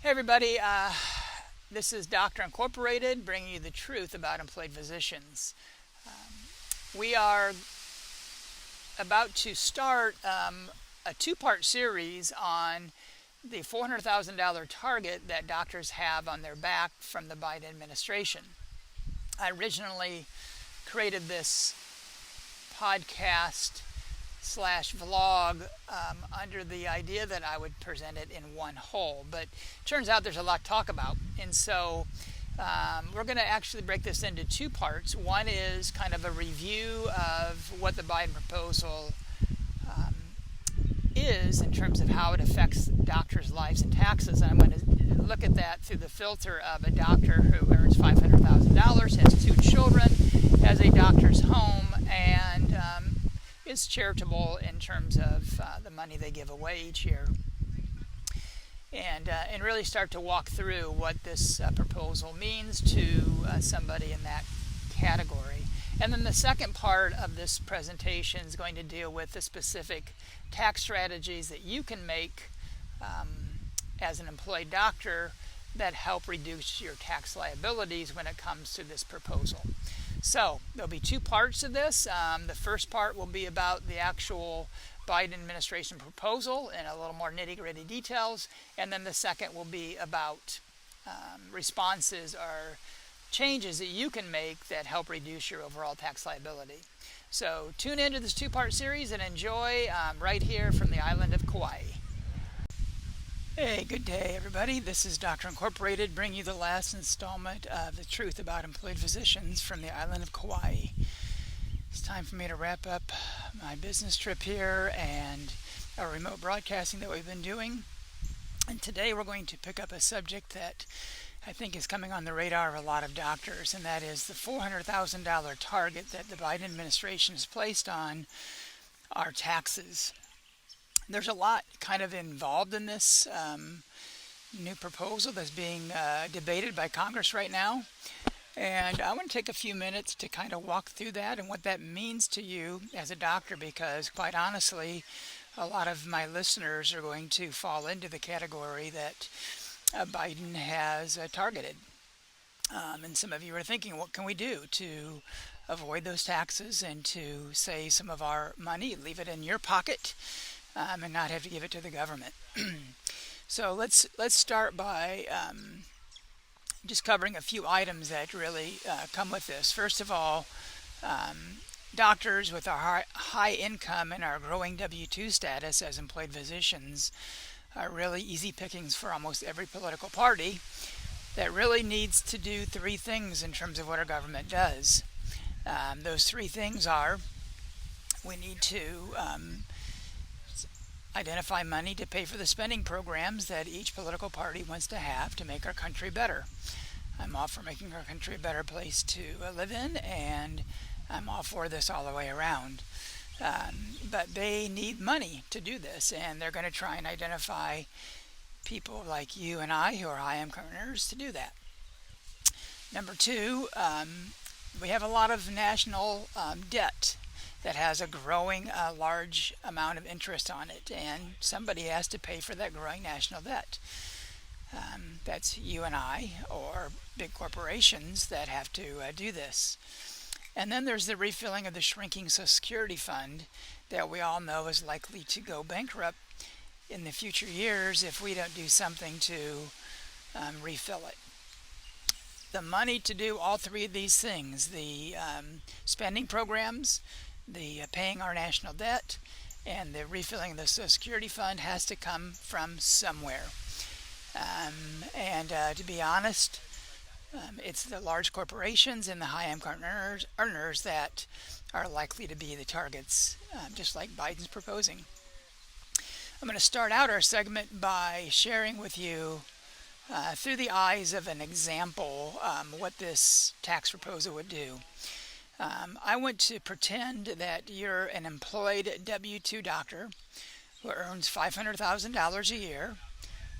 Hey everybody, this is Doctor Incorporated bringing you the truth about employed physicians. We are about to start a two-part series on the $400,000 target that doctors have on their back from the Biden administration. I originally created this podcast / vlog under the idea that I would present it in one whole, but it turns out there's a lot to talk about, and so we're going to actually break this into two parts. One is kind of a review of what the Biden proposal is in terms of how it affects doctors' lives and taxes, and I'm going to look at that through the filter of a doctor who earns $500,000, has 2 children, has a doctor's home, and is charitable in terms of the money they give away each year, and really start to walk through what this proposal means to somebody in that category. And then the second part of this presentation is going to deal with the specific tax strategies that you can make as an employed doctor that help reduce your tax liabilities when it comes to this proposal. So there'll be 2 parts of this. The first part will be about the actual Biden administration proposal and a little more nitty-gritty details, and then the second will be about responses or changes that you can make that help reduce your overall tax liability. So tune into this 2-part series and enjoy right here from the island of Kauai. Hey, good day everybody. This is Doctor Incorporated bringing you the last installment of the truth about employed physicians from the island of Kauai. It's time for me to wrap up my business trip here and our remote broadcasting that we've been doing. And today we're going to pick up a subject that I think is coming on the radar of a lot of doctors, and that is the $400,000 target that the Biden administration has placed on our taxes. There's a lot kind of involved in this new proposal that's being debated by Congress right now. And I want to take a few minutes to kind of walk through that and what that means to you as a doctor, because quite honestly, a lot of my listeners are going to fall into the category that Biden has targeted. And some of you are thinking, what can we do to avoid those taxes and to save some of our money, leave it in your pocket, and not have to give it to the government? So let's start by just covering a few items that really come with this. First of all, doctors with our high income and our growing W-2 status as employed physicians are really easy pickings for almost every political party that really needs to do 3 things in terms of what our government does. Those 3 things are: we need to identify money to pay for the spending programs that each political party wants to have to make our country better. I'm all for making our country a better place to live in, and I'm all for this all the way around. But they need money to do this, and they're going to try and identify people like you and I who are high income earners to do that. Number 2, we have a lot of national debt that has a growing large amount of interest on it, and somebody has to pay for that growing national debt. That's you and I, or big corporations that have to do this. And then there's the refilling of the shrinking Social Security fund that we all know is likely to go bankrupt in the future years if we don't do something to refill it. The money to do all 3 of these things, the spending programs, the paying our national debt, and the refilling of the Social Security fund, has to come from somewhere. To be honest, it's the large corporations and the high income earners that are likely to be the targets, just like Biden's proposing. I'm going to start out our segment by sharing with you, through the eyes of an example, what this tax proposal would do. I want to pretend that you're an employed W-2 doctor who earns $500,000 a year,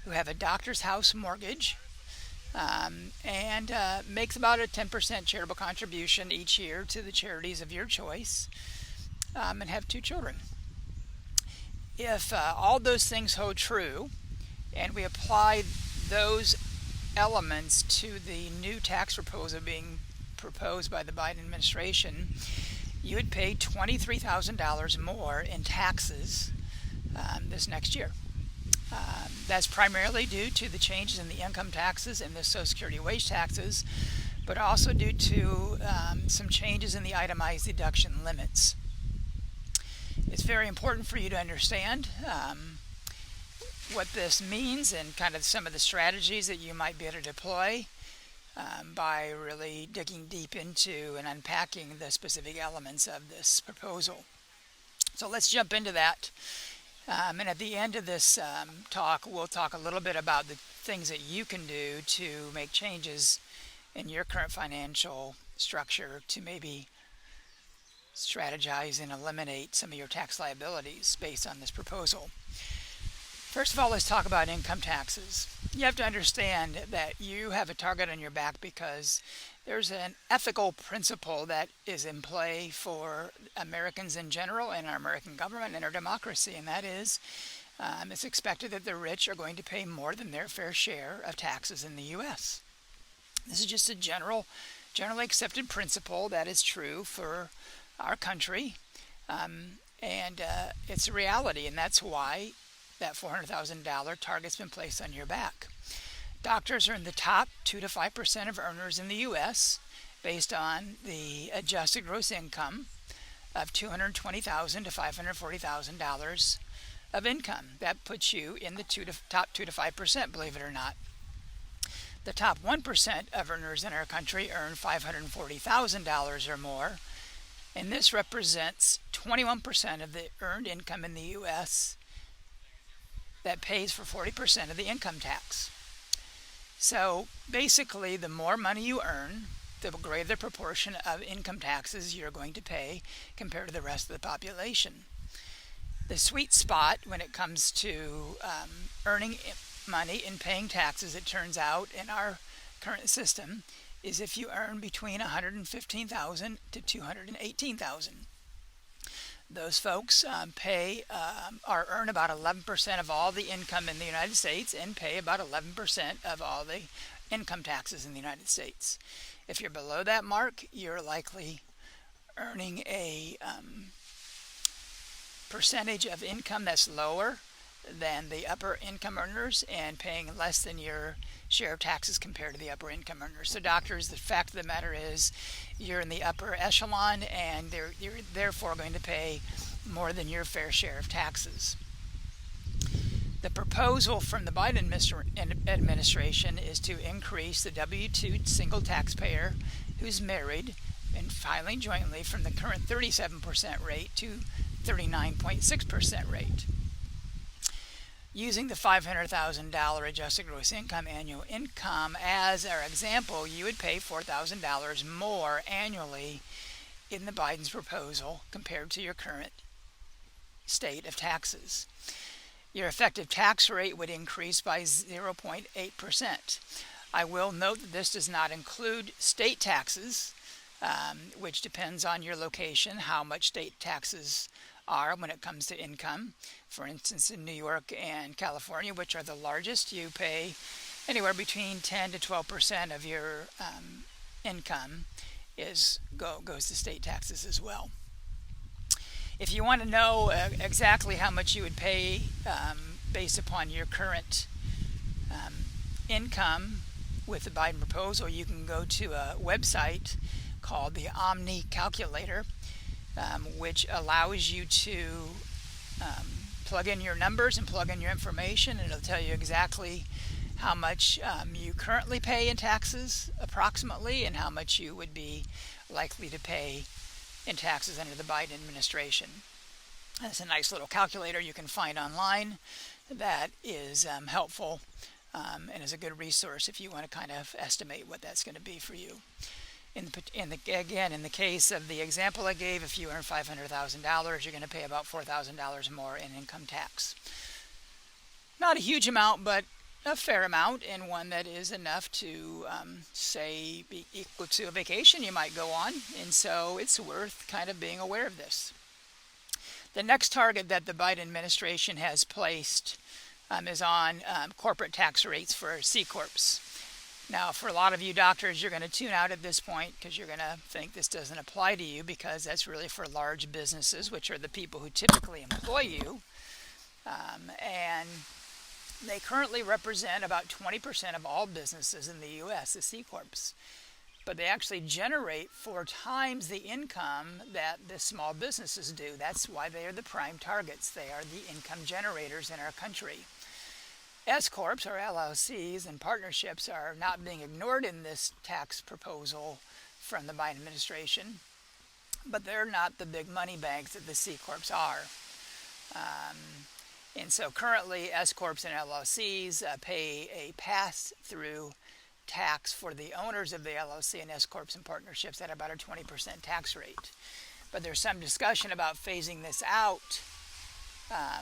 who have a doctor's house mortgage, and makes about a 10% charitable contribution each year to the charities of your choice, and have 2 children. If all those things hold true, and we apply those elements to the new tax proposal being proposed by the Biden administration, you would pay $23,000 more in taxes this next year. That's primarily due to the changes in the income taxes and the Social Security wage taxes, but also due to some changes in the itemized deduction limits. It's very important for you to understand what this means and kind of some of the strategies that you might be able to deploy by really digging deep into and unpacking the specific elements of this proposal. So let's jump into that. And at the end of this talk, we'll talk a little bit about the things that you can do to make changes in your current financial structure to maybe strategize and eliminate some of your tax liabilities based on this proposal. First of all, let's talk about income taxes. You have to understand that you have a target on your back because there's an ethical principle that is in play for Americans in general and our American government and our democracy, and that is it's expected that the rich are going to pay more than their fair share of taxes in the U.S. This is just a generally accepted principle that is true for our country, and it's a reality, and that's why that $400,000 target's been placed on your back. Doctors are in the top 2 to 5% of earners in the U.S. based on the adjusted gross income of $220,000 to $540,000 of income. That puts you in the top 2 to 5%, believe it or not. The top 1% of earners in our country earn $540,000 or more, and this represents 21% of the earned income in the U.S. that pays for 40% of the income tax. So basically, the more money you earn, the greater the proportion of income taxes you're going to pay compared to the rest of the population. The sweet spot when it comes to earning money and paying taxes, it turns out, in our current system, is if you earn between $115,000 to $218,000. Those folks earn about 11% of all the income in the United States and pay about 11% of all the income taxes in the United States. If you're below that mark, you're likely earning a percentage of income that's lower than the upper income earners and paying less than your share of taxes compared to the upper income earners. So doctors, the fact of the matter is you're in the upper echelon and you're therefore going to pay more than your fair share of taxes. The proposal from the Biden administration is to increase the W-2 single taxpayer who's married and filing jointly from the current 37% rate to 39.6% rate. Using the $500,000 adjusted gross income annual income as our example, you would pay $4,000 more annually in the Biden's proposal compared to your current state of taxes. Your effective tax rate would increase by 0.8%. I will note that this does not include state taxes, which depends on your location, how much state taxes are when it comes to income. For instance, in New York and California, which are the largest, you pay anywhere between 10 to 12% of your income goes to state taxes as well. If you want to know exactly how much you would pay based upon your current income with the Biden proposal, you can go to a website called the Omni Calculator, which allows you to plug in your numbers and plug in your information, and it'll tell you exactly how much you currently pay in taxes approximately and how much you would be likely to pay in taxes under the Biden administration. That's a nice little calculator you can find online that is helpful and is a good resource if you want to kind of estimate what that's going to be for you. In the case of the example I gave, if you earn $500,000, you're going to pay about $4,000 more in income tax. Not a huge amount, but a fair amount, and one that is enough to, say, be equal to a vacation you might go on, and so it's worth kind of being aware of this. The next target that the Biden administration has placed is on corporate tax rates for C Corps. Now, for a lot of you doctors, you're going to tune out at this point because you're going to think this doesn't apply to you, because that's really for large businesses, which are the people who typically employ you. And they currently represent about 20% of all businesses in the U.S., the C Corps. But they actually generate 4 times the income that the small businesses do. That's why they are the prime targets. They are the income generators in our country. S Corps, or LLCs, and partnerships are not being ignored in this tax proposal from the Biden administration, but they're not the big money bags that the C Corps are. And so currently S Corps and LLCs pay a pass-through tax for the owners of the LLC and S Corps and partnerships at about a 20% tax rate. But there's some discussion about phasing this out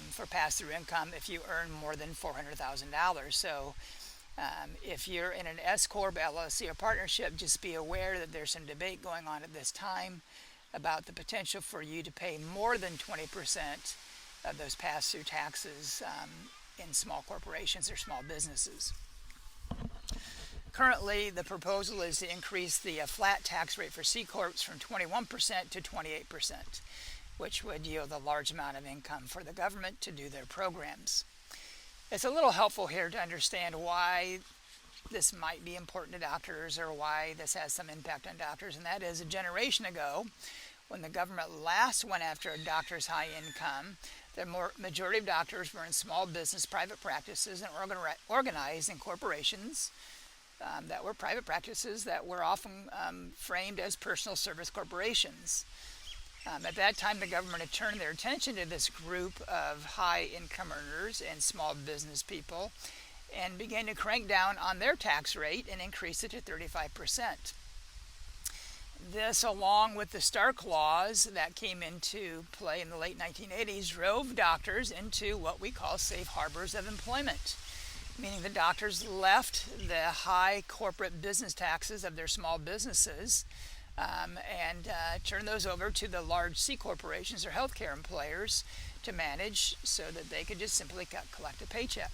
for pass-through income if you earn more than $400,000. So if you're in an S Corp, LLC, or partnership, just be aware that there's some debate going on at this time about the potential for you to pay more than 20% of those pass-through taxes in small corporations or small businesses. Currently, the proposal is to increase the flat tax rate for C Corps from 21% to 28%, which would yield a large amount of income for the government to do their programs. It's a little helpful here to understand why this might be important to doctors, or why this has some impact on doctors, and that is a generation ago, when the government last went after a doctor's high income, the majority of doctors were in small business private practices and organized in corporations that were private practices that were often framed as personal service corporations. At that time, the government had turned their attention to this group of high income earners and small business people and began to crank down on their tax rate and increase it to 35%. This, along with the Stark laws that came into play in the late 1980s, drove doctors into what we call safe harbors of employment, meaning the doctors left the high corporate business taxes of their small businesses and turned those over to the large C corporations or healthcare employers to manage, so that they could just simply collect a paycheck.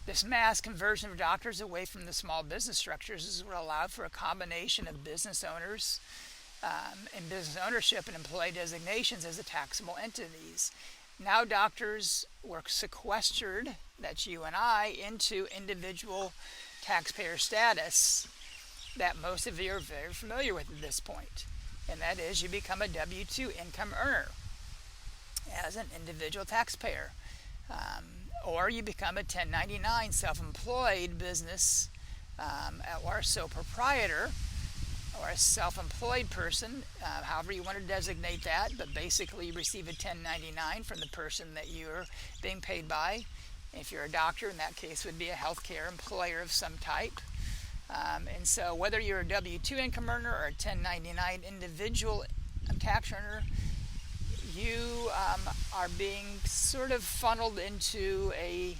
This mass conversion of doctors away from the small business structures is what allowed for a combination of business owners and business ownership and employee designations as the taxable entities. Now doctors were sequestered, that's you and I, into individual taxpayer status that most of you are very familiar with at this point. And that is, you become a W-2 income earner as an individual taxpayer. Or you become a 1099 self-employed business or a sole proprietor or a self-employed person, however you want to designate that, but basically you receive a 1099 from the person that you're being paid by. If you're a doctor, in that case would be a healthcare employer of some type. And so whether you're a W-2 income earner or a 1099 individual tax earner, you are being sort of funneled into a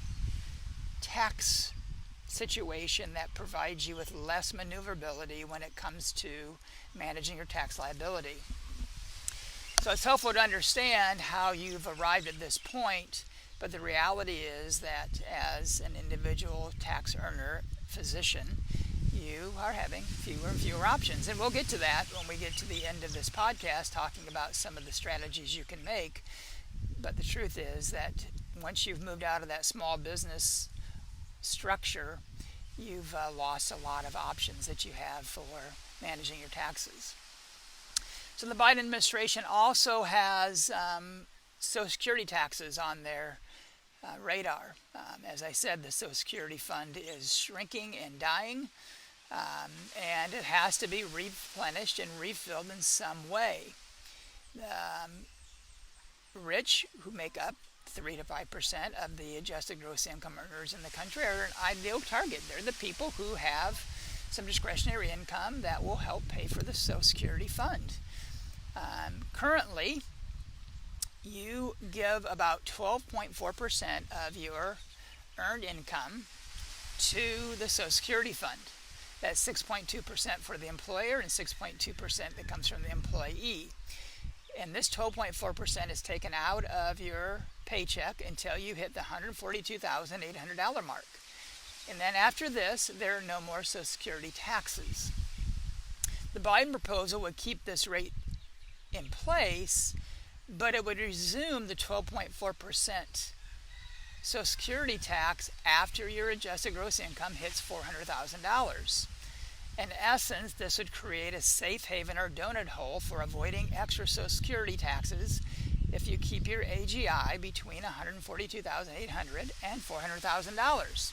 tax situation that provides you with less maneuverability when it comes to managing your tax liability. So it's helpful to understand how you've arrived at this point, but the reality is that as an individual tax earner physician, you are having fewer and fewer options. And we'll get to that when we get to the end of this podcast, talking about some of the strategies you can make. But the truth is that once you've moved out of that small business structure, you've lost a lot of options that you have for managing your taxes. So the Biden administration also has Social Security taxes on their radar. As I said, the Social Security fund is shrinking and dying. And it has to be replenished and refilled in some way. Rich, who make up 3 to 5% of the adjusted gross income earners in the country, are an ideal target. They're the people who have some discretionary income that will help pay for the Social Security fund. Currently, you give about 12.4% of your earned income to the Social Security fund. That's 6.2% for the employer and 6.2% that comes from the employee. And this 12.4% is taken out of your paycheck until you hit the $142,800 mark. And then after this, there are no more Social Security taxes. The Biden proposal would keep this rate in place, but it would resume the 12.4% Social Security tax after your adjusted gross income hits $400,000. In essence, this would create a safe haven or donut hole for avoiding extra Social Security taxes if you keep your AGI between $142,800 and $400,000.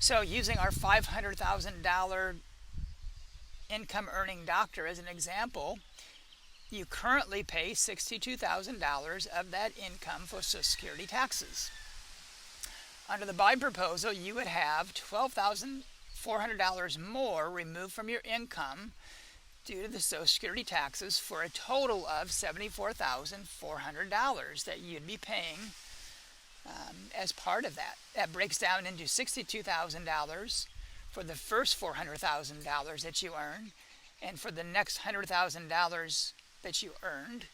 So using our $500,000 income earning doctor as an example, you currently pay $62,000 of that income for Social Security taxes. Under the Biden proposal, you would have $12,400 more removed from your income due to the Social Security taxes for a total of $74,400 that you'd be paying as part of that. That breaks down into $62,000 for the first $400,000 that you earn, and for the next $100,000 that you earned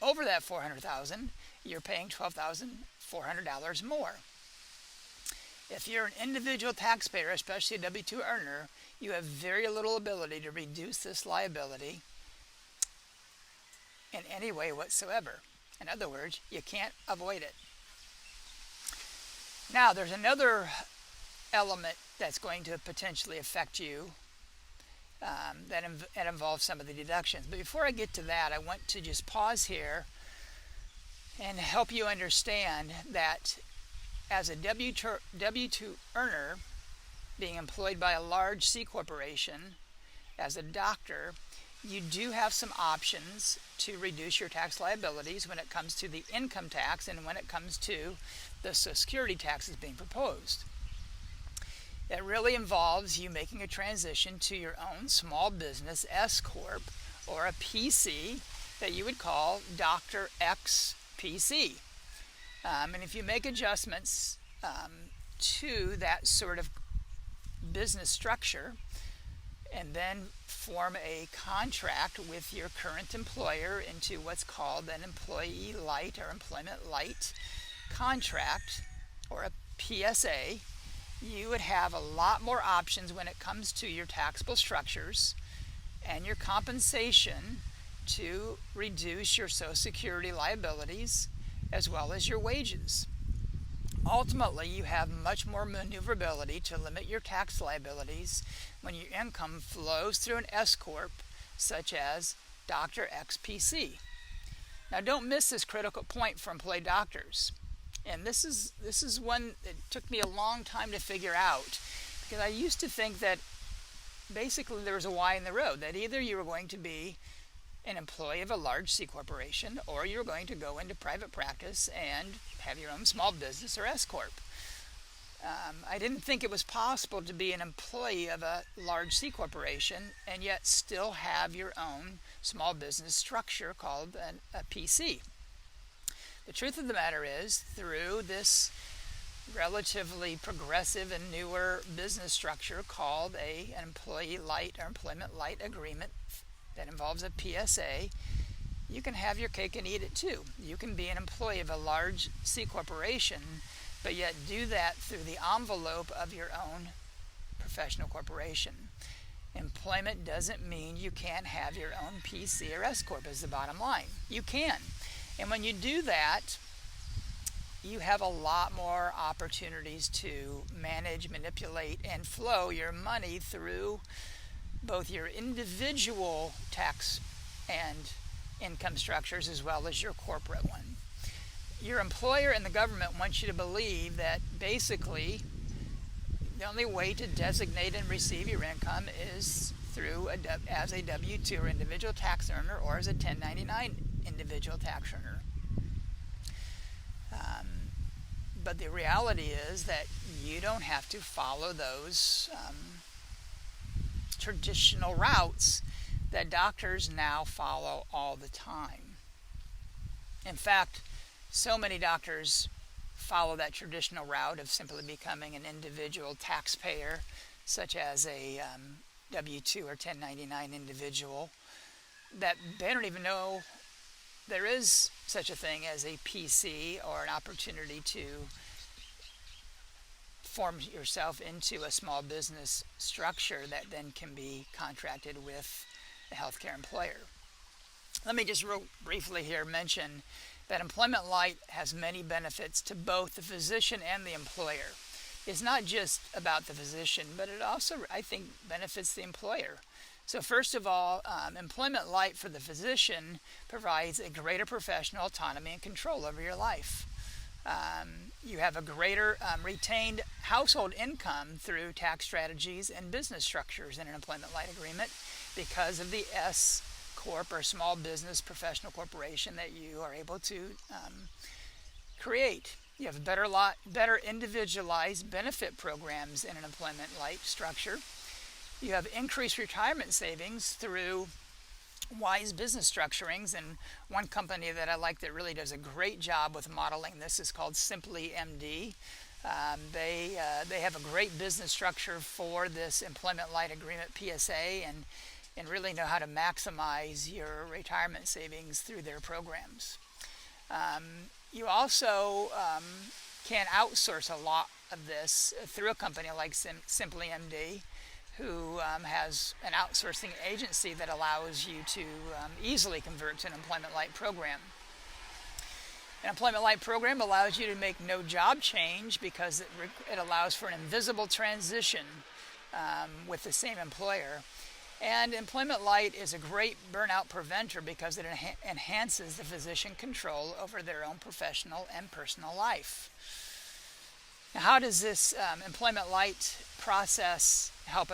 over that $400,000, you're paying $12,400 more. If you're an individual taxpayer, especially a W-2 earner, you have very little ability to reduce this liability in any way whatsoever. In other words, you can't avoid it. Now, there's another element that's going to potentially affect you that involves some of the deductions. But before I get to that, I want to just pause here and help you understand that as a W-2 earner being employed by a large C corporation as a doctor, you do have some options to reduce your tax liabilities when it comes to the income tax and when it comes to the Social Security taxes being proposed. It really involves you making a transition to your own small business S Corp or a PC that you would call Dr. X PC. And if you make adjustments to that sort of business structure and then form a contract with your current employer into what's called an employee light or employment light contract or a PSA, you would have a lot more options when it comes to your taxable structures and your compensation to reduce your Social Security liabilities as well as your wages. Ultimately, you have much more maneuverability to limit your tax liabilities when your income flows through an S Corp such as Dr. XPC. Now, don't miss this critical point for employee doctors. And this is one that took me a long time to figure out, because I used to think that basically there was a Y in the road, that either you were going to be an employee of a large C corporation or you were going to go into private practice and have your own small business or S Corp. I didn't think it was possible to be an employee of a large C corporation and yet still have your own small business structure called a PC. The truth of the matter is, through this relatively progressive and newer business structure called an employee light or employment light agreement that involves a PSA, you can have your cake and eat it too. You can be an employee of a large C corporation, but yet do that through the envelope of your own professional corporation. Employment doesn't mean you can't have your own PC or S Corp is the bottom line. You can. And when you do that, you have a lot more opportunities to manage, manipulate, and flow your money through both your individual tax and income structures as well as your corporate one. Your employer and the government want you to believe that basically the only way to designate and receive your income is through as a W-2 or individual tax earner or as a 1099 individual tax earner. But the reality is that you don't have to follow those traditional routes that doctors now follow all the time. In fact, so many doctors follow that traditional route of simply becoming an individual taxpayer, such as a W-2 or 1099 individual, that they don't even know there is such a thing as a PC, or an opportunity to form yourself into a small business structure that then can be contracted with a healthcare employer. Let me just real briefly here mention that Employment Light has many benefits to both the physician and the employer. It's not just about the physician, but it also, I think, benefits the employer. So first of all, Employment Light for the physician provides a greater professional autonomy and control over your life. You have a greater retained household income through tax strategies and business structures in an Employment Light agreement because of the S Corp, or small business professional corporation, that you are able to create. You have better individualized benefit programs in an Employment Light structure. You have increased retirement savings through wise business structurings, and one company that I like that really does a great job with modeling this is called Simply MD. They have a great business structure for this Employment Light Agreement PSA, and really know how to maximize your retirement savings through their programs. You also can outsource a lot of this through a company like Simply MD, who has an outsourcing agency that allows you to easily convert to an Employment Light program. An Employment Light program allows you to make no job change because it allows for an invisible transition with the same employer. And Employment Light is a great burnout preventer because it enhances the physician control over their own professional and personal life. Now, how does this Employment Light process help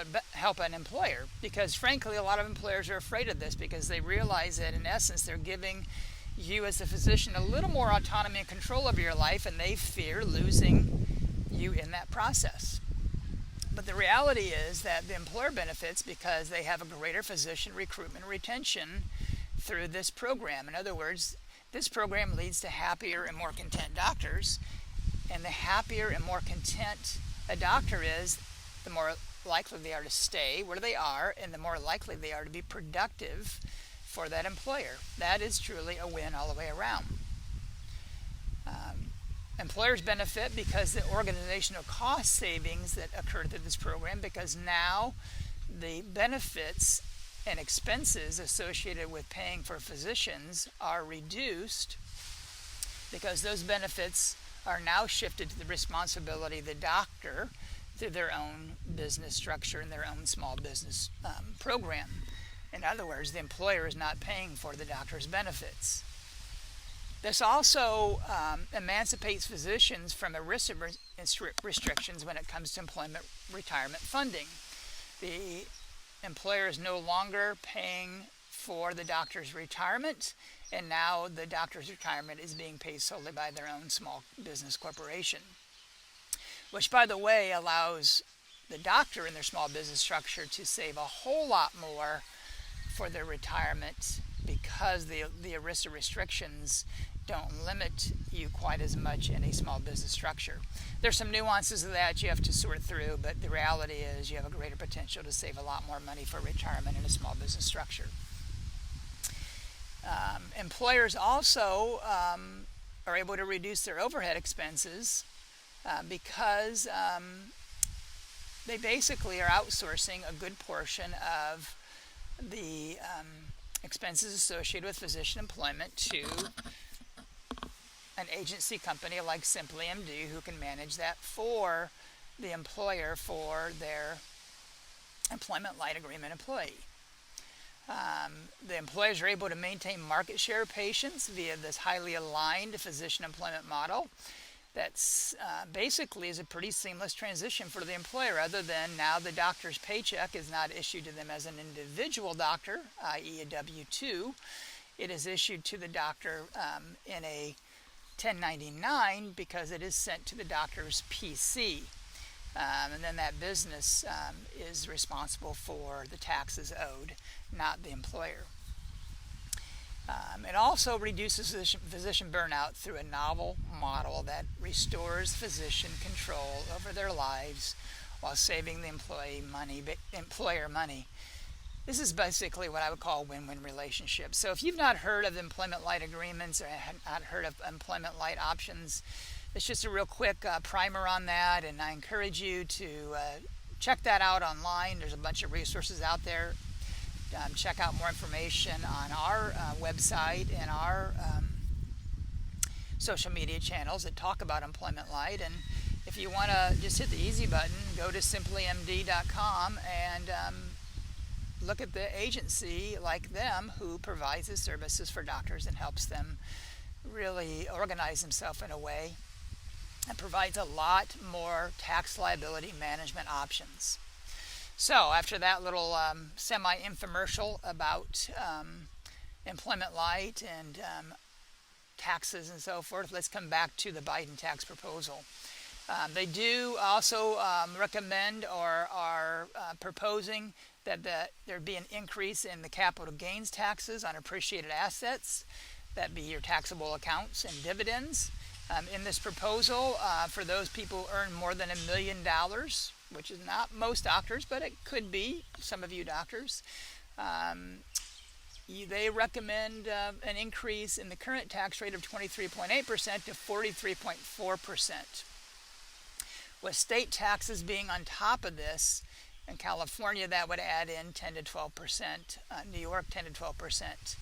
an employer? Because frankly, a lot of employers are afraid of this because they realize that in essence they're giving you as a physician a little more autonomy and control over your life, and they fear losing you in that process. But the reality is that the employer benefits because they have a greater physician recruitment and retention through this program. In other words, this program leads to happier and more content doctors. And the happier and more content a doctor is, the more likely they are to stay where they are, and the more likely they are to be productive for that employer. That is truly a win all the way around. Employers benefit because the organizational cost savings that occur through this program, because now the benefits and expenses associated with paying for physicians are reduced, because those benefits are now shifted to the responsibility of the doctor through their own business structure and their own small business program. In other words, the employer is not paying for the doctor's benefits. This also emancipates physicians from ERISA restrictions when it comes to employment retirement funding. The employer is no longer paying for the doctor's retirement, and now the doctor's retirement is being paid solely by their own small business corporation, which, by the way, allows the doctor in their small business structure to save a whole lot more for their retirement, because the ERISA restrictions don't limit you quite as much in a small business structure. There's some nuances of that you have to sort through, but the reality is you have a greater potential to save a lot more money for retirement in a small business structure. Employers also are able to reduce their overhead expenses because they basically are outsourcing a good portion of the expenses associated with physician employment to an agency company like Simply MD, who can manage that for the employer for their Employment Light Agreement employee. The employers are able to maintain market share of patients via this highly aligned physician employment model. That's basically is a pretty seamless transition for the employer, other than now the doctor's paycheck is not issued to them as an individual doctor, i.e. a W-2. It is issued to the doctor in a 1099 because it is sent to the doctor's PC. And then that business is responsible for the taxes owed, not the employer. It also reduces physician burnout through a novel model that restores physician control over their lives while saving the employer money. This is basically what I would call win-win relationships. So if you've not heard of employment light agreements or have not heard of employment light options, it's just a real quick primer on that, and I encourage you to check that out online. There's a bunch of resources out there. Check out more information on our website and our social media channels that talk about employment light. And if you want to just hit the easy button, go to simplymd.com and look at the agency like them who provides the services for doctors and helps them really organize themselves in a way and provides a lot more tax liability management options. So after that little semi-infomercial about employment light and taxes and so forth, let's come back to the Biden tax proposal. They do also recommend or are proposing that there be an increase in the capital gains taxes on appreciated assets. That be your taxable accounts and dividends. In this proposal, for those people who earn more than $1 million, which is not most doctors, but it could be some of you doctors, they recommend an increase in the current tax rate of 23.8% to 43.4%. With state taxes being on top of this, in California that would add in 10 to 12%, New York 10 to 12%.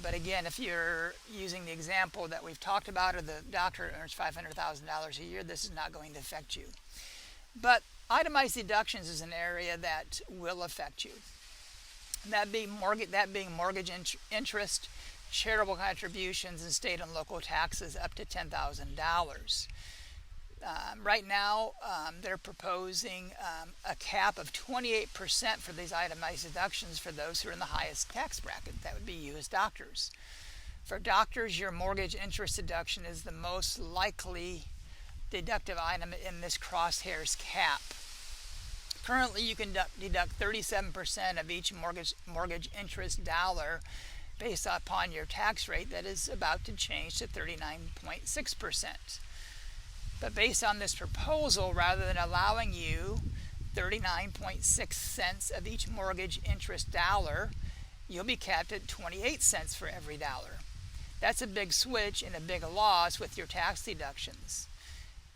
But again, if you're using the example that we've talked about, or the doctor earns $500,000 a year, this is not going to affect you. But itemized deductions is an area that will affect you. That being mortgage interest, charitable contributions, and state and local taxes up to $10,000. Right now, they're proposing a cap of 28% for these itemized deductions for those who are in the highest tax bracket. That would be you as doctors. For doctors, your mortgage interest deduction is the most likely deductive item in this crosshairs cap. Currently, you can deduct 37% of each mortgage interest dollar based upon your tax rate that is about to change to 39.6%. But based on this proposal, rather than allowing you 39.6 cents of each mortgage interest dollar, you'll be capped at 28 cents for every dollar. That's a big switch and a big loss with your tax deductions.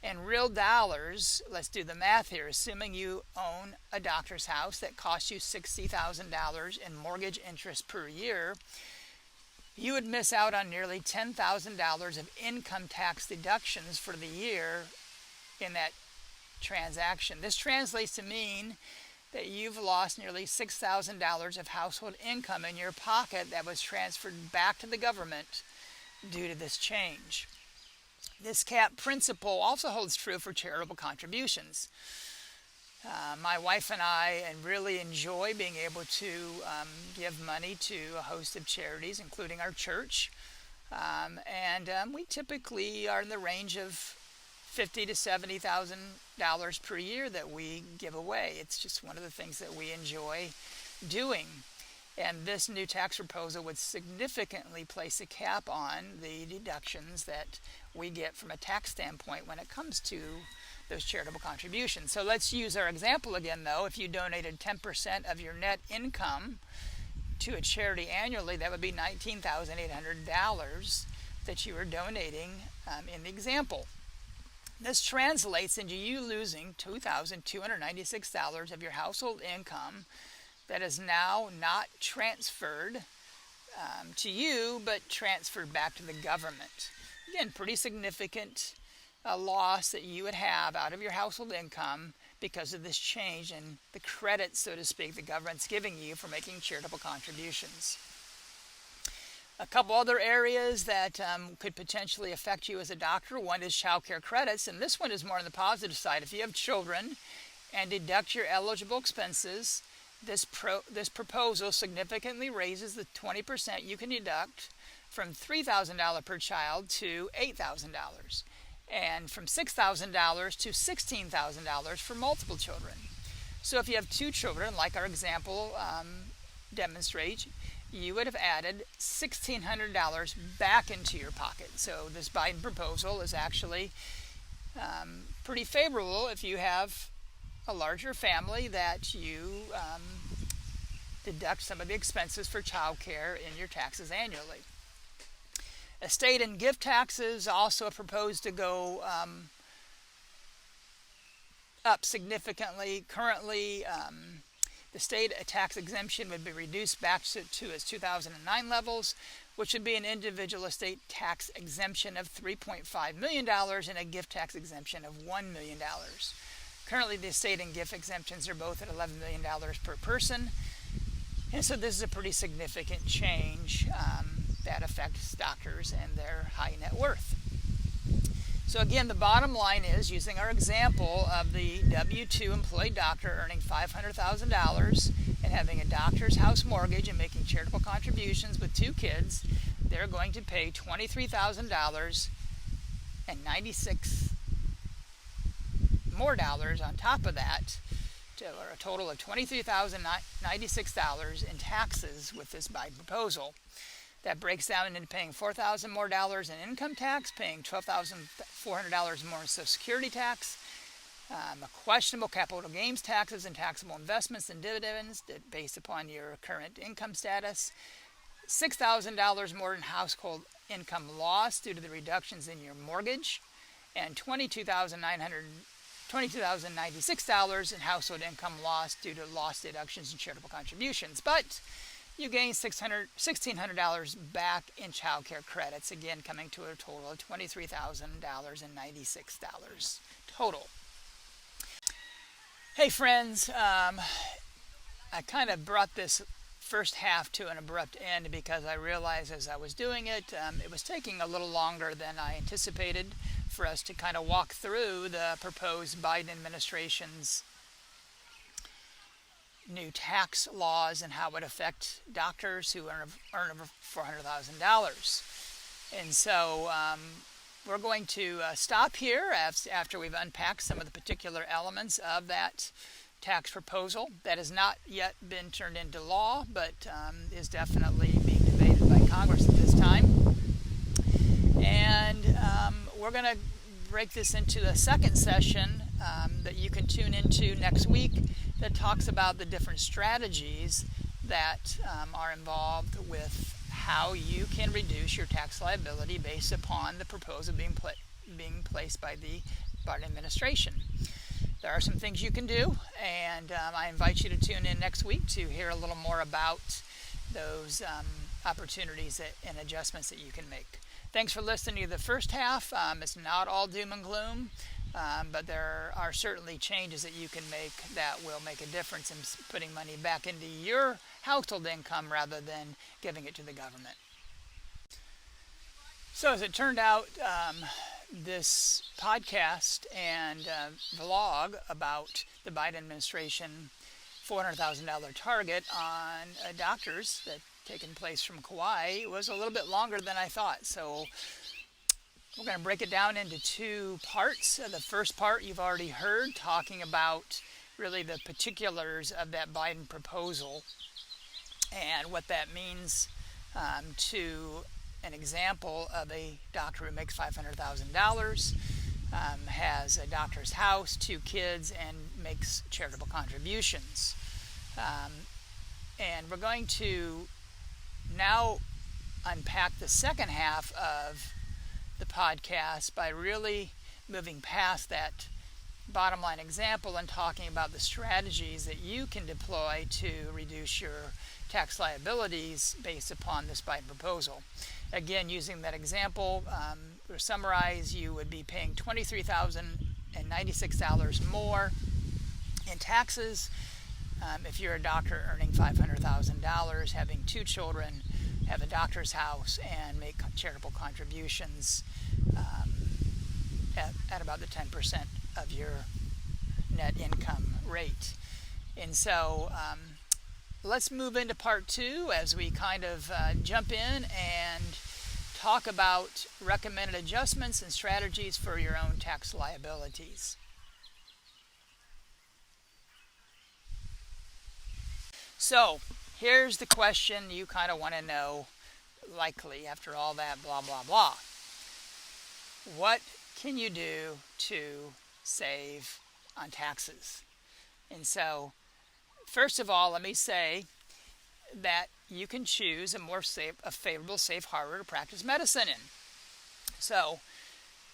In real dollars, let's do the math here. Assuming you own a doctor's house that costs you $60,000 in mortgage interest per year, you would miss out on nearly $10,000 of income tax deductions for the year in that transaction. This translates to mean that you've lost nearly $6,000 of household income in your pocket that was transferred back to the government due to this change. This cap principle also holds true for charitable contributions. My wife and I really enjoy being able to give money to a host of charities, including our church. We typically are in the range of $50,000 to $70,000 per year that we give away. It's just one of the things that we enjoy doing. And this new tax proposal would significantly place a cap on the deductions that we get from a tax standpoint when it comes to those charitable contributions. So let's use our example again, though. If you donated 10% of your net income to a charity annually, that would be $19,800 that you are donating in the example. This translates into you losing $2,296 of your household income that is now not transferred to you, but transferred back to the government. Again, pretty significant loss that you would have out of your household income because of this change in the credit, so to speak, the government's giving you for making charitable contributions. A couple other areas that could potentially affect you as a doctor. One is child care credits, and this one is more on the positive side. If you have children and deduct your eligible expenses, this proposal significantly raises the 20% you can deduct from $3,000 per child to $8,000, and from $6,000 to $16,000 for multiple children. So if you have two children, like our example demonstrates, you would have added $1,600 back into your pocket. So this Biden proposal is actually pretty favorable if you have a larger family that you deduct some of the expenses for child care in your taxes annually. Estate and gift taxes also are proposed to go up significantly. Currently, the state tax exemption would be reduced back to its 2009 levels, which would be an individual estate tax exemption of $3.5 million and a gift tax exemption of $1 million. Currently, the estate and gift exemptions are both at $11 million per person, and so this is a pretty significant change that affects doctors and their high net worth. So again, the bottom line is, using our example of the W-2 employed doctor earning $500,000 and having a doctor's house mortgage and making charitable contributions with 2 kids, they're going to pay $23,000 and 96 more dollars on top of that, or a total of $23,096 in taxes with this Biden proposal. That breaks down into paying $4,000 more dollars in income tax, paying $12,400 more in Social Security tax, a questionable capital gains taxes and taxable investments and dividends based upon your current income status, $6,000 more in household income loss due to the reductions in your mortgage, and $22,096 in household income loss due to lost deductions and charitable contributions. But you gain $1,600 back in child care credits, again coming to a total of $23,096 total. Hey friends, I kind of brought this first half to an abrupt end because I realized as I was doing it, it was taking a little longer than I anticipated for us to kind of walk through the proposed Biden administration's new tax laws and how it would affect doctors who earn over $400,000. And so we're going to stop here after we've unpacked some of the particular elements of that tax proposal that has not yet been turned into law, but is definitely being debated by Congress at this time. And we're going to break this into a second session that you can tune into next week that talks about the different strategies that are involved with how you can reduce your tax liability based upon the proposal being placed by the Biden administration. There are some things you can do, and I invite you to tune in next week to hear a little more about those opportunities and adjustments that you can make. Thanks for listening to the first half. It's not all doom and gloom, but there are certainly changes that you can make that will make a difference in putting money back into your household income rather than giving it to the government. So as it turned out, this podcast and vlog about the Biden administration $400,000 target on doctors that taken place from Kauai was a little bit longer than I thought. So we're going to break it down into 2 parts. The first part you've already heard, talking about really the particulars of that Biden proposal and what that means to an example of a doctor who makes $500,000, has a doctor's house, 2 kids, and makes charitable contributions. And we're going to now unpack the second half of the podcast by really moving past that bottom line example and talking about the strategies that you can deploy to reduce your tax liabilities based upon this Biden proposal. Again, using that example, to summarize, you would be paying $23,096 more in taxes if you're a doctor earning $500,000, having 2 children, have a doctor's house, and make charitable contributions at about the 10% of your net income rate. And so let's move into part 2 as we kind of jump in and talk about recommended adjustments and strategies for your own tax liabilities. So here's the question you kind of want to know, likely, after all that blah, blah, blah. What can you do to save on taxes? And so, first of all, let me say that you can choose a favorable safe harbor to practice medicine in. So,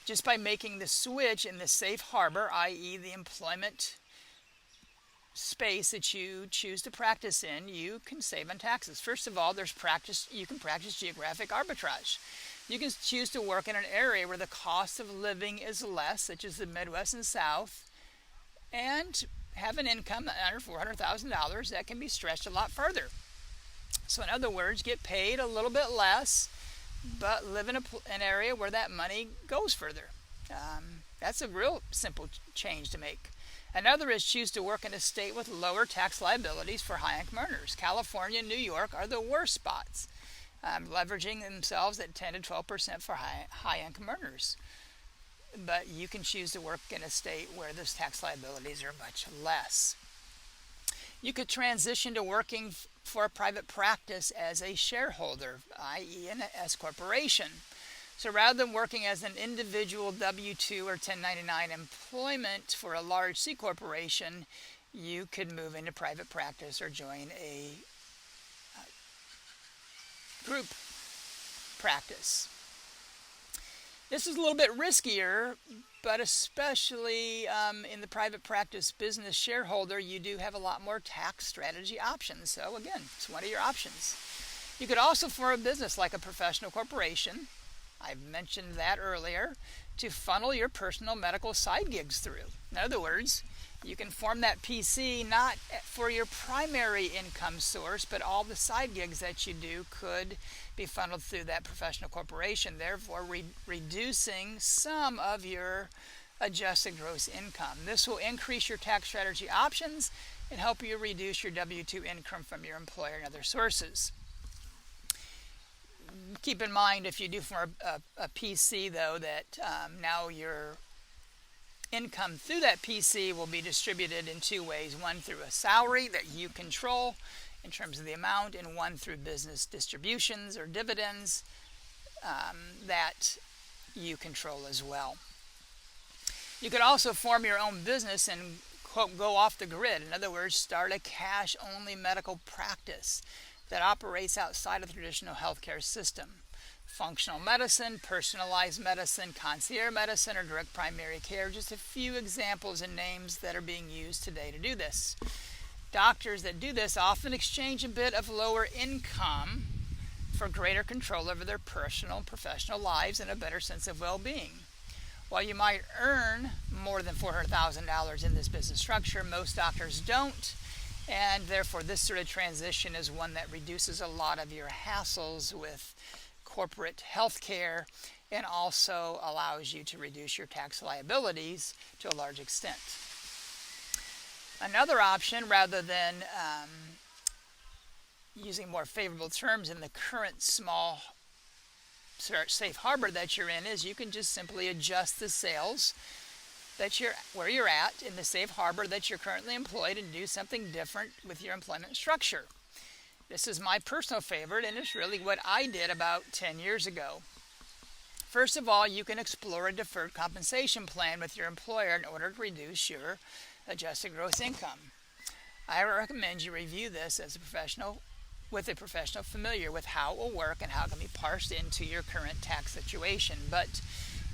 just by making the switch in the safe harbor, i.e., the employment space that you choose to practice in, you can save on taxes. First of all, you can practice geographic arbitrage. You can choose to work in an area where the cost of living is less, such as the Midwest and South, and have an income under $400,000 that can be stretched a lot further. So in other words, get paid a little bit less, but live in an area where that money goes further. That's a real simple change to make. Another is choose to work in a state with lower tax liabilities for high-income earners. California and New York are the worst spots, leveraging themselves at 10 to 12% for high-income earners. But you can choose to work in a state where those tax liabilities are much less. You could transition to working for a private practice as a shareholder, i.e. an S corporation. So rather than working as an individual W-2 or 1099 employment for a large C corporation, you could move into private practice or join a group practice. This is a little bit riskier, but especially in the private practice business shareholder, you do have a lot more tax strategy options. So again, it's one of your options. You could also form a business like a professional corporation. I've mentioned that earlier, to funnel your personal medical side gigs through. In other words, you can form that PC not for your primary income source, but all the side gigs that you do could be funneled through that professional corporation, therefore reducing some of your adjusted gross income. This will increase your tax strategy options and help you reduce your W-2 income from your employer and other sources. Keep in mind, if you do form a PC, though, that now your income through that PC will be distributed in two ways. One through a salary that you control in terms of the amount, and one through business distributions or dividends that you control as well. You could also form your own business and, quote, go off the grid. In other words, start a cash-only medical practice that operates outside of the traditional healthcare system. Functional medicine, personalized medicine, concierge medicine, or direct primary care, just a few examples and names that are being used today to do this. Doctors that do this often exchange a bit of lower income for greater control over their personal and professional lives and a better sense of well-being. While you might earn more than $400,000 in this business structure, most doctors don't, and therefore this sort of transition is one that reduces a lot of your hassles with corporate health care and also allows you to reduce your tax liabilities to a large extent. Another option, rather than using more favorable terms in the current small safe harbor that you're in, is you can just simply adjust the sales that where you're at in the safe harbor that you're currently employed and do something different with your employment structure. This is my personal favorite, and it's really what I did about 10 years ago. First of all, you can explore a deferred compensation plan with your employer in order to reduce your adjusted gross income. I recommend you review this as a professional familiar with how it will work and how it can be parsed into your current tax situation, but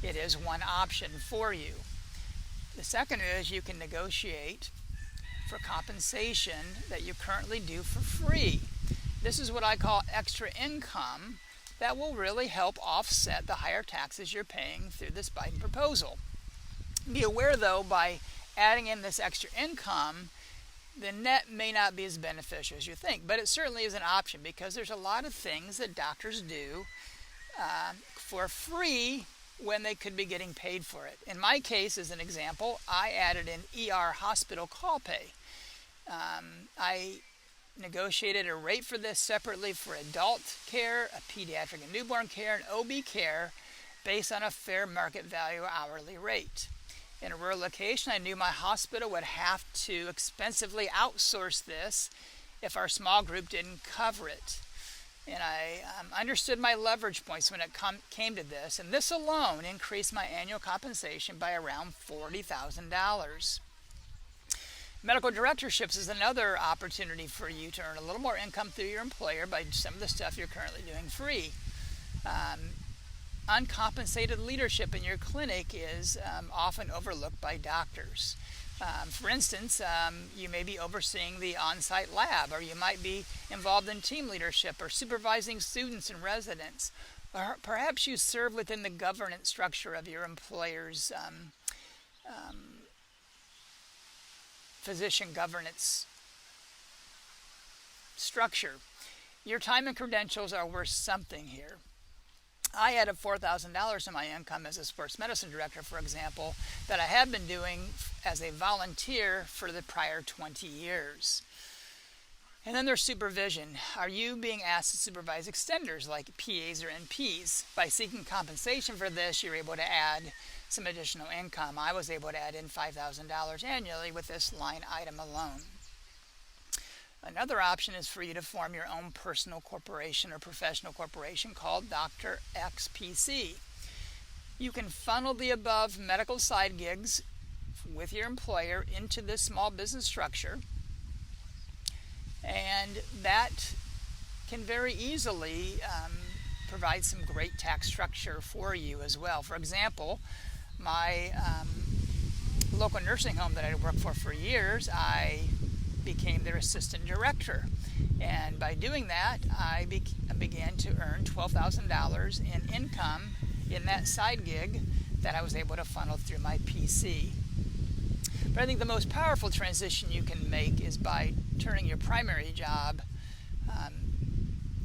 it is one option for you. The second is you can negotiate for compensation that you currently do for free. This is what I call extra income that will really help offset the higher taxes you're paying through this Biden proposal. Be aware, though, by adding in this extra income, the net may not be as beneficial as you think, but it certainly is an option because there's a lot of things that doctors do for free when they could be getting paid for it. In my case, as an example, I added in ER hospital call pay. I negotiated a rate for this separately for adult care, a pediatric and newborn care, and OB care based on a fair market value hourly rate. In a rural location, I knew my hospital would have to expensively outsource this if our small group didn't cover it. And I understood my leverage points when it came to this, and this alone increased my annual compensation by around $40,000. Medical directorships is another opportunity for you to earn a little more income through your employer by some of the stuff you're currently doing free. Uncompensated leadership in your clinic is often overlooked by doctors. For instance, you may be overseeing the on-site lab, or you might be involved in team leadership or supervising students and residents. Or perhaps you serve within the governance structure of your employer's physician governance structure. Your time and credentials are worth something here. I added $4,000 to my income as a sports medicine director, for example, that I have been doing as a volunteer for the prior 20 years. And then there's supervision. Are you being asked to supervise extenders like PAs or NPs? By seeking compensation for this, you're able to add some additional income. I was able to add in $5,000 annually with this line item alone. Another option is for you to form your own personal corporation or professional corporation called Dr. XPC. You can funnel the above medical side gigs with your employer into this small business structure, and that can very easily provide some great tax structure for you as well. For example, my local nursing home that I worked for years, I became their assistant director. And by doing that, I began to earn $12,000 in income in that side gig that I was able to funnel through my PC. But I think the most powerful transition you can make is by turning your primary job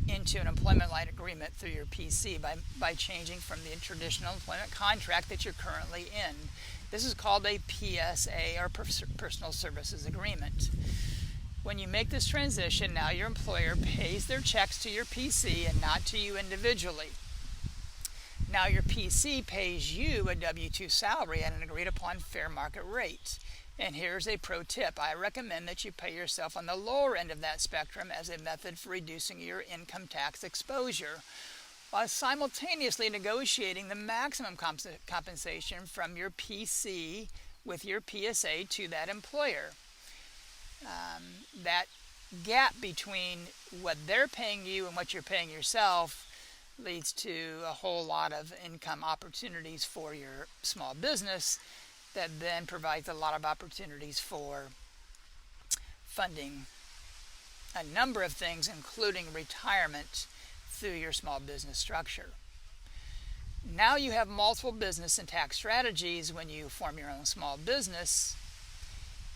into an employment line agreement through your PC by changing from the traditional employment contract that you're currently in. This is called a PSA, or Personal Services Agreement. When you make this transition, now your employer pays their checks to your PC and not to you individually. Now your PC pays you a W-2 salary at an agreed upon fair market rate. And here's a pro tip. I recommend that you pay yourself on the lower end of that spectrum as a method for reducing your income tax exposure, while simultaneously negotiating the maximum compensation from your PC with your PSA to that employer. That gap between what they're paying you and what you're paying yourself leads to a whole lot of income opportunities for your small business that then provides a lot of opportunities for funding a number of things, including retirement, through your small business structure. Now you have multiple business and tax strategies when you form your own small business.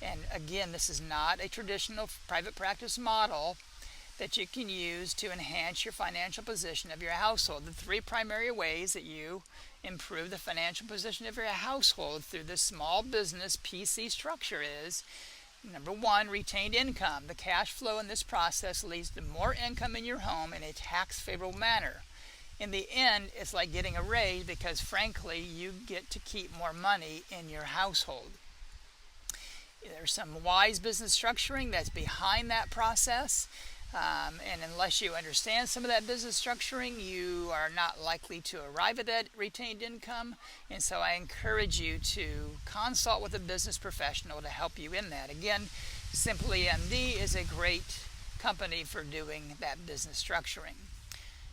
And again, this is not a traditional private practice model that you can use to enhance your financial position of your household. The three primary ways that you improve the financial position of your household through this small business PC structure is, number one, retained income. The cash flow in this process leads to more income in your home in a tax-favorable manner. In the end, it's like getting a raise because, frankly, you get to keep more money in your household. There's some wise business structuring that's behind that process. And unless you understand some of that business structuring, you are not likely to arrive at that retained income. And so I encourage you to consult with a business professional to help you in that. Again, Simply MD is a great company for doing that business structuring.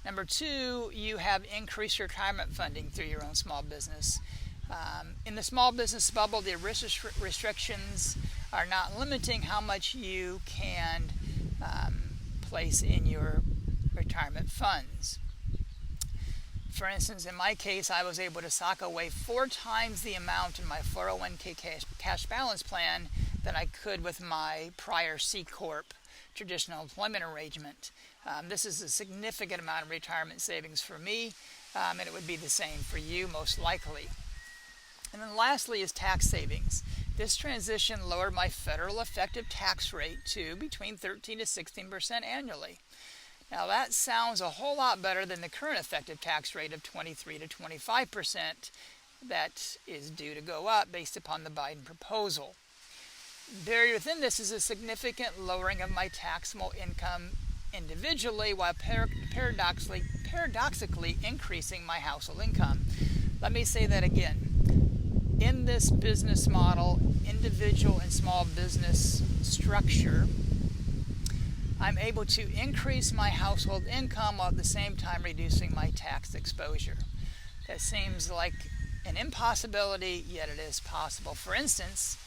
Number two, you have increased retirement funding through your own small business. In the small business bubble, the restrictions are not limiting how much you can place in your retirement funds. For instance, in my case, I was able to sock away 4 times the amount in my 401k cash balance plan than I could with my prior C Corp traditional employment arrangement. This is a significant amount of retirement savings for me, and it would be the same for you most likely. And then lastly is tax savings. This transition lowered my federal effective tax rate to between 13 to 16% annually. Now that sounds a whole lot better than the current effective tax rate of 23 to 25% that is due to go up based upon the Biden proposal. Buried within this is a significant lowering of my taxable income individually while paradoxically increasing my household income. Let me say that again. in this business model, individual and small business structure, I'm able to increase my household income while at the same time reducing my tax exposure. That seems like an impossibility, yet it is possible. For instance,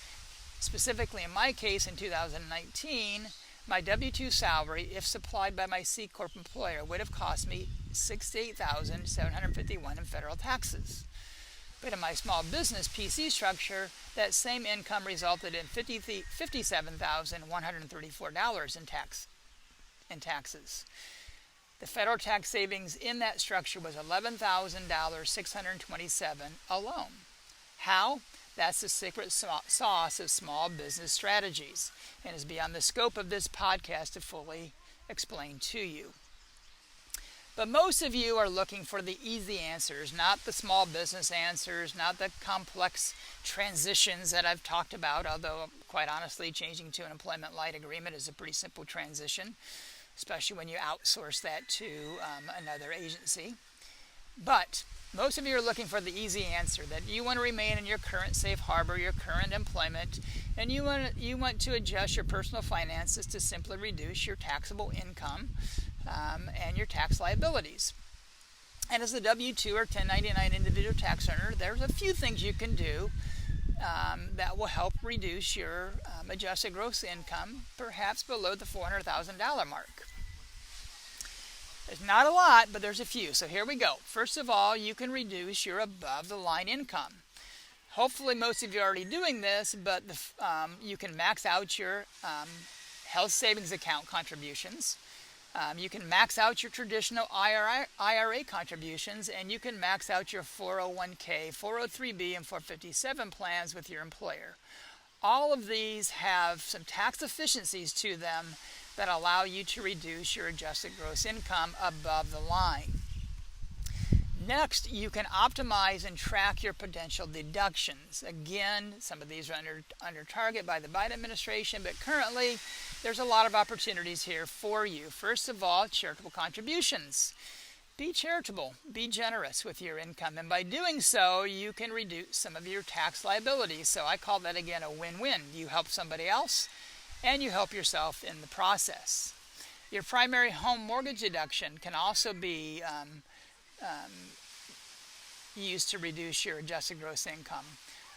specifically in my case in 2019, my W-2 salary, if supplied by my C Corp employer, would have cost me $68,751 in federal taxes. But in my small business PC structure, that same income resulted in $57,134 in taxes. The federal tax savings in that structure was $11,627 alone. How? That's the secret sauce of small business strategies, and is beyond the scope of this podcast to fully explain to you. But most of you are looking for the easy answers, not the small business answers, not the complex transitions that I've talked about, although quite honestly, changing to an employment light agreement is a pretty simple transition, especially when you outsource that to another agency. But most of you are looking for the easy answer, that you want to remain in your current safe harbor, your current employment, and you want to adjust your personal finances to simply reduce your taxable income and your tax liabilities. And as a W-2 or 1099 individual tax earner, there's a few things you can do that will help reduce your adjusted gross income, perhaps below the $400,000 mark. There's not a lot, but there's a few. So here we go. First of all, you can reduce your above-the-line income. Hopefully, most of you are already doing this, but you can max out your health savings account contributions. You can max out your traditional IRA contributions, and you can max out your 401k, 403b, and 457 plans with your employer. All of these have some tax efficiencies to them that allow you to reduce your adjusted gross income above the line. Next, you can optimize and track your potential deductions. Again, some of these are under target by the Biden administration, but currently there's a lot of opportunities here for you. First of all, charitable contributions. Be charitable, be generous with your income, and by doing so, you can reduce some of your tax liabilities. So I call that, again, a win-win. You help somebody else, and you help yourself in the process. Your primary home mortgage deduction can also be used to reduce your adjusted gross income.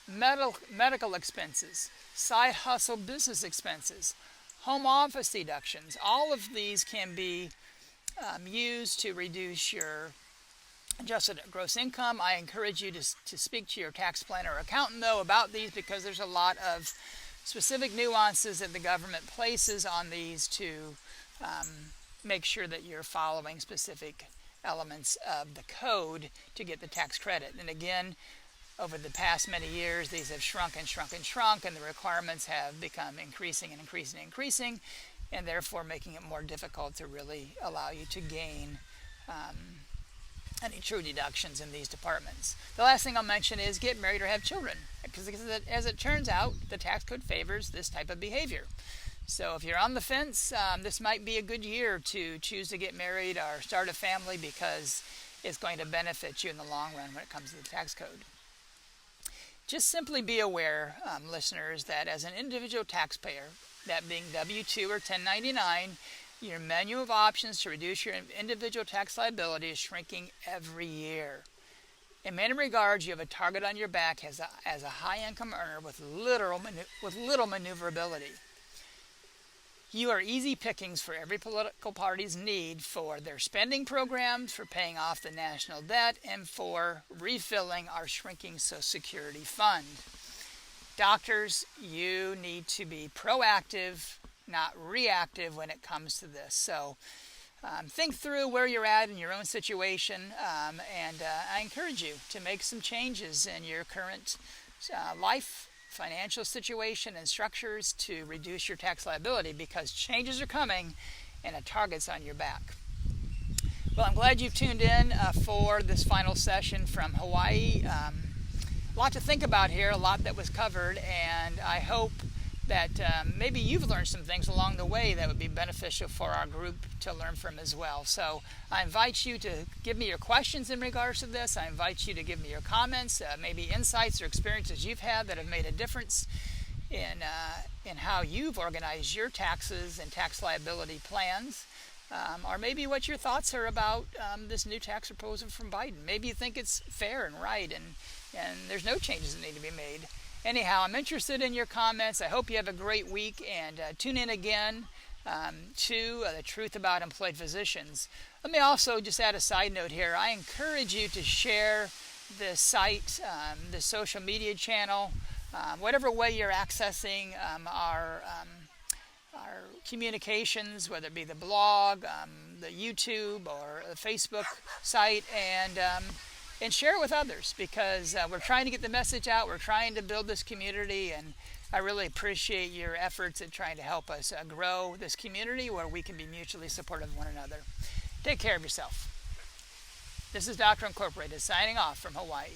Medical expenses, side hustle business expenses, home office deductions, all of these can be used to reduce your adjusted gross income. I encourage you to speak to your tax planner or accountant, though, about these, because there's a lot of specific nuances that the government places on these to make sure that you're following specific elements of the code to get the tax credit. And again, over the past many years, these have shrunk, and the requirements have become increasing, and therefore making it more difficult to really allow you to gain any true deductions in these departments. The last thing I'll mention is get married or have children, because as it turns out, the tax code favors this type of behavior. So if you're on the fence, this might be a good year to choose to get married or start a family, because it's going to benefit you in the long run when it comes to the tax code. Just simply be aware, listeners, that as an individual taxpayer, that being W-2 or 1099, your menu of options to reduce your individual tax liability is shrinking every year. In many regards, you have a target on your back as a high-income earner with little maneuverability. You are easy pickings for every political party's need for their spending programs, for paying off the national debt, and for refilling our shrinking Social Security fund. Doctors, you need to be proactive, not reactive when it comes to this. So think through where you're at in your own situation, and I encourage you to make some changes in your current life, financial situation, and structures to reduce your tax liability, because changes are coming and a target's on your back. Well, I'm glad you've tuned in for this final session from Hawaii. A lot to think about here, a lot that was covered, and I hope that maybe you've learned some things along the way that would be beneficial for our group to learn from as well. So I invite you to give me your questions in regards to this. I invite you to give me your comments, maybe insights or experiences you've had that have made a difference in how you've organized your taxes and tax liability plans. Or maybe what your thoughts are about this new tax proposal from Biden. Maybe you think it's fair and right and there's no changes that need to be made. Anyhow, I'm interested in your comments. I hope you have a great week, and tune in again to The Truth About Employed Physicians. Let me also just add a side note here. I encourage you to share the site, the social media channel, whatever way you're accessing our communications, whether it be the blog, the YouTube, or the Facebook site, and share it with others, because we're trying to get the message out. We're trying to build this community, and I really appreciate your efforts at trying to help us grow this community where we can be mutually supportive of one another. Take care of yourself. This is Doctor Incorporated signing off from Hawaii.